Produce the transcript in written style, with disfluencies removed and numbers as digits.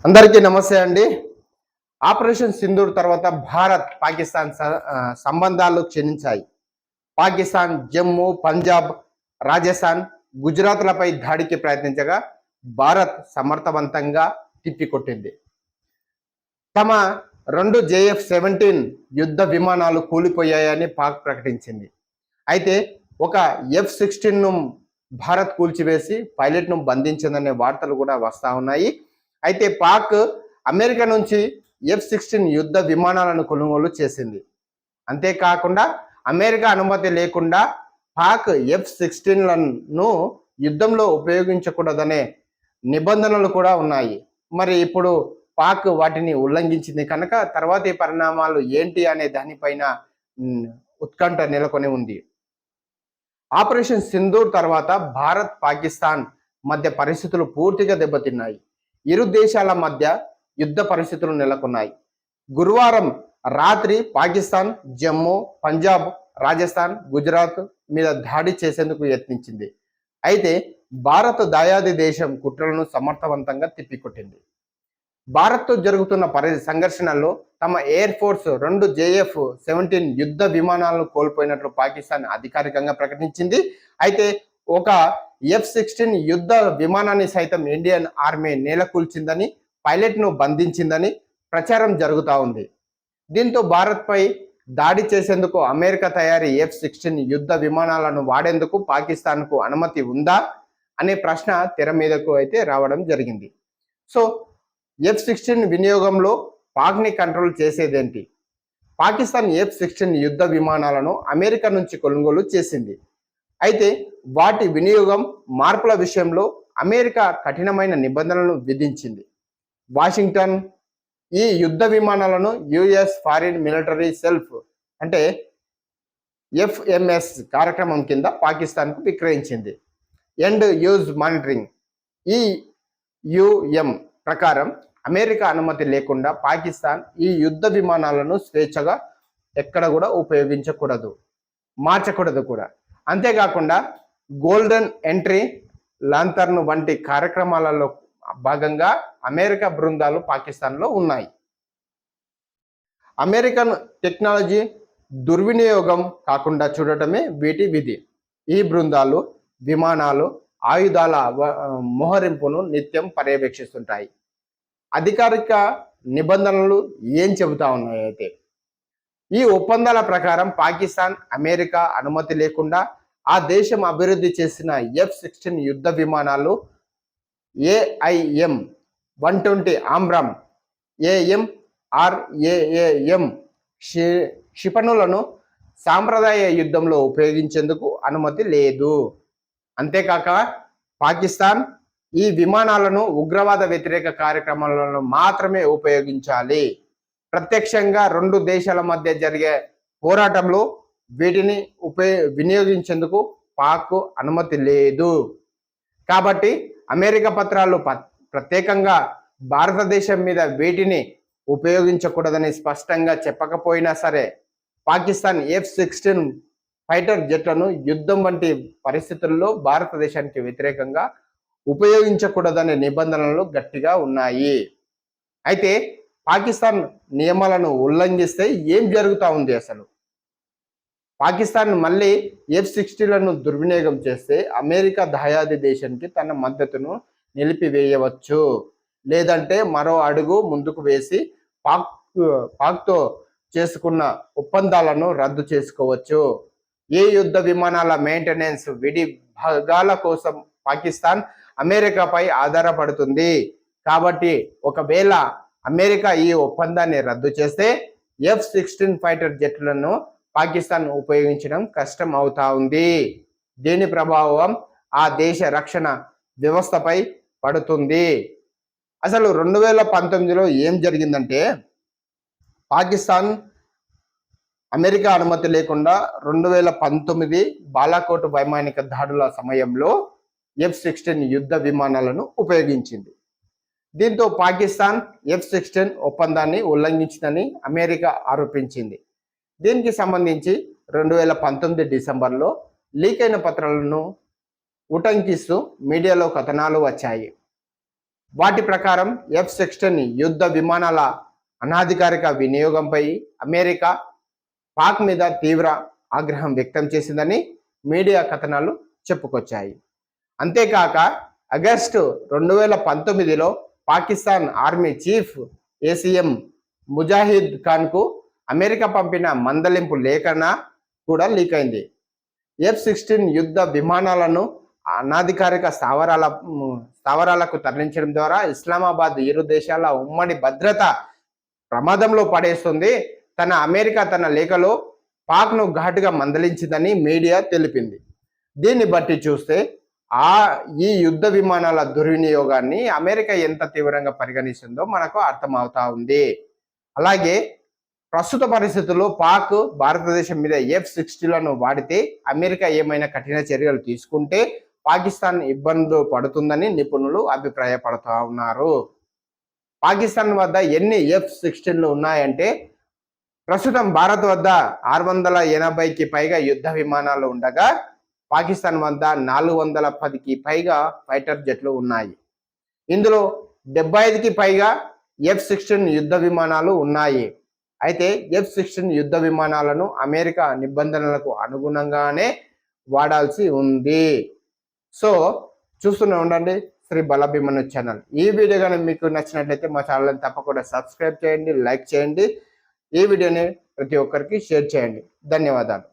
అందరికీ నమస్తే అండి. ఆపరేషన్ సింధూర్ తర్వాత భారత్ పాకిస్తాన్ సంబంధాలు క్షీణించాయి. పాకిస్తాన్ జమ్మూ, పంజాబ్, రాజస్థాన్, గుజరాత్లపై దాడికి ప్రయత్నించగా భారత్ సమర్థవంతంగా తిప్పికొట్టింది. తమ 2 JF-17 యుద్ధ విమానాలు కూలిపోయాయని పాక్ ప్రకటించింది. అయితే ఒక F-16ను భారత్ కూల్చివేసి పైలట్ను బంధించిందనే వార్తలు కూడా వస్తా ఉన్నాయి. అయితే పాక్ అమెరికా నుంచి F-16 యుద్ధ విమానాలను కొనుగోలు చేసింది. అంతేకాకుండా అమెరికా అనుమతి లేకుండా పాక్ F-16లను యుద్ధంలో ఉపయోగించకూడదనే నిబంధనలు కూడా ఉన్నాయి. మరి ఇప్పుడు పాక్ వాటిని ఉల్లంఘించింది కనుక తర్వాతి పరిణామాలు ఏంటి అనే దానిపైన ఉత్కంఠ నెలకొని ఉంది. ఆపరేషన్ సింధూర్ తర్వాత భారత్, పాకిస్తాన్ మధ్య పరిస్థితులు పూర్తిగా దెబ్బతిన్నాయి. ఇరు దేశాల మధ్య యుద్ధ పరిస్థితులు నెలకొన్నాయి. గురువారం రాత్రి పాకిస్తాన్ జమ్మూ, పంజాబ్, రాజస్థాన్, గుజరాత్ మీద దాడి చేసేందుకు యత్నించింది. అయితే భారత్ దాయాది దేశం కుట్రలను సమర్థవంతంగా తిప్పికొట్టింది. భారత్తో జరుగుతున్న సంఘర్షణల్లో తమ ఎయిర్ ఫోర్స్ 2 JF-17 యుద్ధ విమానాలను కోల్పోయినట్లు పాకిస్తాన్ అధికారికంగా ప్రకటించింది. అయితే ఒక F-16 యుద్ధ విమానాన్ని సైతం ఇండియన్ ఆర్మీ నేలకూల్చిందని, పైలట్ను బంధించిందని ప్రచారం జరుగుతూ ఉంది. దీంతో భారత్పై దాడి చేసేందుకు అమెరికా తయారీ F-16 యుద్ధ విమానాలను వాడేందుకు పాకిస్తాన్కు అనుమతి ఉందా అనే ప్రశ్న తెర మీదకు అయితే రావడం జరిగింది. సో F-16 వినియోగంలో పాక్ని కంట్రోల్ చేసేదేంటి? పాకిస్తాన్ F-16 యుద్ధ విమానాలను అమెరికా నుంచి కొనుగోలు చేసింది. అయితే వాటి వినియోగం మార్పుల విషయంలో అమెరికా కఠినమైన నిబంధనలను విధించింది. వాషింగ్టన్ ఈ యుద్ధ విమానాలను యుఎస్ ఫారిన్ మిలిటరీ సెల్ఫ్ అంటే FMS కార్యక్రమం కింద పాకిస్తాన్కు విక్రయించింది. ఎండ్ యూజ్ మానిటరింగ్ EUM ప్రకారం అమెరికా అనుమతి లేకుండా పాకిస్తాన్ ఈ యుద్ధ విమానాలను స్వేచ్ఛగా ఎక్కడ కూడా ఉపయోగించకూడదు, మార్చకూడదు కూడా. అంతేకాకుండా గోల్డెన్ ఎంట్రీ, లాంతర్న్ వంటి కార్యక్రమాలలో భాగంగా అమెరికా బృందాలు పాకిస్తాన్లో ఉన్నాయి. అమెరికన్ టెక్నాలజీ దుర్వినియోగం కాకుండా చూడటమే వీటి విధి. ఈ బృందాలు విమానాలు, ఆయుధాల మోహరింపును నిత్యం పర్యవేక్షిస్తుంటాయి. అధికారిక నిబంధనలు ఏం చెబుతా ఉన్నాయి అయితే ఈ ఒప్పందాల ప్రకారం పాకిస్తాన్ అమెరికా అనుమతి లేకుండా ఆ దేశం అభివృద్ధి చేసిన F-16 యుద్ధ విమానాలు AIM-120 ఆమ్రామ్, AMRAAM క్షిపణులను సాంప్రదాయ యుద్ధంలో ఉపయోగించేందుకు అనుమతి లేదు. అంతేకాక పాకిస్తాన్ ఈ విమానాలను ఉగ్రవాద వ్యతిరేక కార్యక్రమాలలో మాత్రమే ఉపయోగించాలి. ప్రత్యక్షంగా 2 దేశాల మధ్య జరిగే పోరాటంలో వీటిని వినియోగించేందుకు పాక్ అనుమతి లేదు. కాబట్టి అమెరికా పత్రాలు ప్రత్యేకంగా భారతదేశం మీద వీటిని ఉపయోగించకూడదని స్పష్టంగా చెప్పకపోయినా సరే పాకిస్తాన్ F-16 ఫైటర్ జెట్లను యుద్ధం వంటి పరిస్థితుల్లో భారతదేశానికి వ్యతిరేకంగా ఉపయోగించకూడదనే నిబంధనలు గట్టిగా ఉన్నాయి. అయితే పాకిస్తాన్ నియమాలను ఉల్లంఘిస్తే ఏం జరుగుతూ ఉంది? అసలు పాకిస్తాన్ మళ్ళీ F-16లను దుర్వినియోగం చేస్తే అమెరికా దాయాది దేశానికి తన మద్దతును నిలిపివేయవచ్చు, లేదంటే మరో అడుగు ముందుకు వేసి పాక్తో చేసుకున్న ఒప్పందాలను రద్దు చేసుకోవచ్చు. ఏ యుద్ధ విమానాల మెయింటెనెన్స్, విడి భాగాల కోసం పాకిస్తాన్ అమెరికాపై ఆధారపడుతుంది. కాబట్టి ఒకవేళ అమెరికా ఈ ఒప్పందాన్ని రద్దు చేస్తే F-16 ఫైటర్ జెట్లను పాకిస్తాన్ ఉపయోగించడం కష్టం అవుతా ఉంది. దీని ప్రభావం ఆ దేశ రక్షణ వ్యవస్థపై పడుతుంది. అసలు 2019లో ఏం జరిగిందంటే పాకిస్తాన్ అమెరికా అనుమతి లేకుండా 2019 బాలాకోట్ వైమానిక దాడుల సమయంలో F-16 యుద్ధ విమానాలను ఉపయోగించింది. దీంతో పాకిస్తాన్ F-16 ఒప్పందాన్ని ఉల్లంఘించిందని అమెరికా ఆరోపించింది. దీనికి సంబంధించి 2019 డిసెంబర్లో లీక్ అయిన పత్రాలను ఉటంకిస్తూ మీడియాలో కథనాలు వచ్చాయి. వాటి ప్రకారం F-16 యుద్ధ విమానాల అనాధికారిక వినియోగంపై అమెరికా పాక్ మీద తీవ్ర ఆగ్రహం వ్యక్తం చేసిందని మీడియా కథనాలు చెప్పుకొచ్చాయి. అంతేకాక ఆగస్టు 2019లో Pakistan army chief ACM Mujahid ఖాన్కు అమెరికా పంపిన మందలింపు లేఖన కూడా లీక్ అయింది. F-16 యుద్ధ విమానాలను అనాధికారిక స్థావరాలకు తరలించడం ద్వారా ఇస్లామాబాద్ ఇరు దేశాల ఉమ్మడి భద్రత ప్రమాదంలో పడేస్తుంది. అమెరికా తన లేఖలో పాక్ను ఘాటుగా మందలించిందని మీడియా తెలిపింది. దీన్ని బట్టి చూస్తే ఈ యుద్ధ విమానాల దుర్వినియోగాన్ని అమెరికా ఎంత తీవ్రంగా పరిగణిస్తుందో మనకు అర్థమవుతా ఉంది. అలాగే ప్రస్తుత పరిస్థితుల్లో పాక్ భారతదేశం మీద F-16లను వాడితే అమెరికా ఏమైనా కఠిన చర్యలు తీసుకుంటే పాకిస్తాన్ ఇబ్బందులు పడుతుందని నిపుణులు అభిప్రాయపడుతూ ఉన్నారు. పాకిస్తాన్ వద్ద ఎన్ని F-16లు ఉన్నాయంటే ప్రస్తుతం భారత్ వద్ద 680కి పైగా యుద్ధ విమానాలు ఉండగా పాకిస్తాన్ వద్ద 410కి పైగా ఫైటర్ జెట్లు ఉన్నాయి. ఇందులో 75కి పైగా F-16 యుద్ధ విమానాలు ఉన్నాయి. అయితే F-16 యుద్ధ విమానాలను అమెరికా నిబంధనలకు అనుగుణంగానే వాడాల్సి ఉంది. సో చూస్తూనే ఉండండి శ్రీ బలభీమను ఛానల్. ఈ వీడియో కానీ మీకు నచ్చినట్లయితే మా ఛానల్ని తప్పకుండా సబ్స్క్రైబ్ చేయండి, లైక్ చేయండి. ఈ వీడియోని ప్రతి ఒక్కరికి షేర్ చేయండి. ధన్యవాదాలు.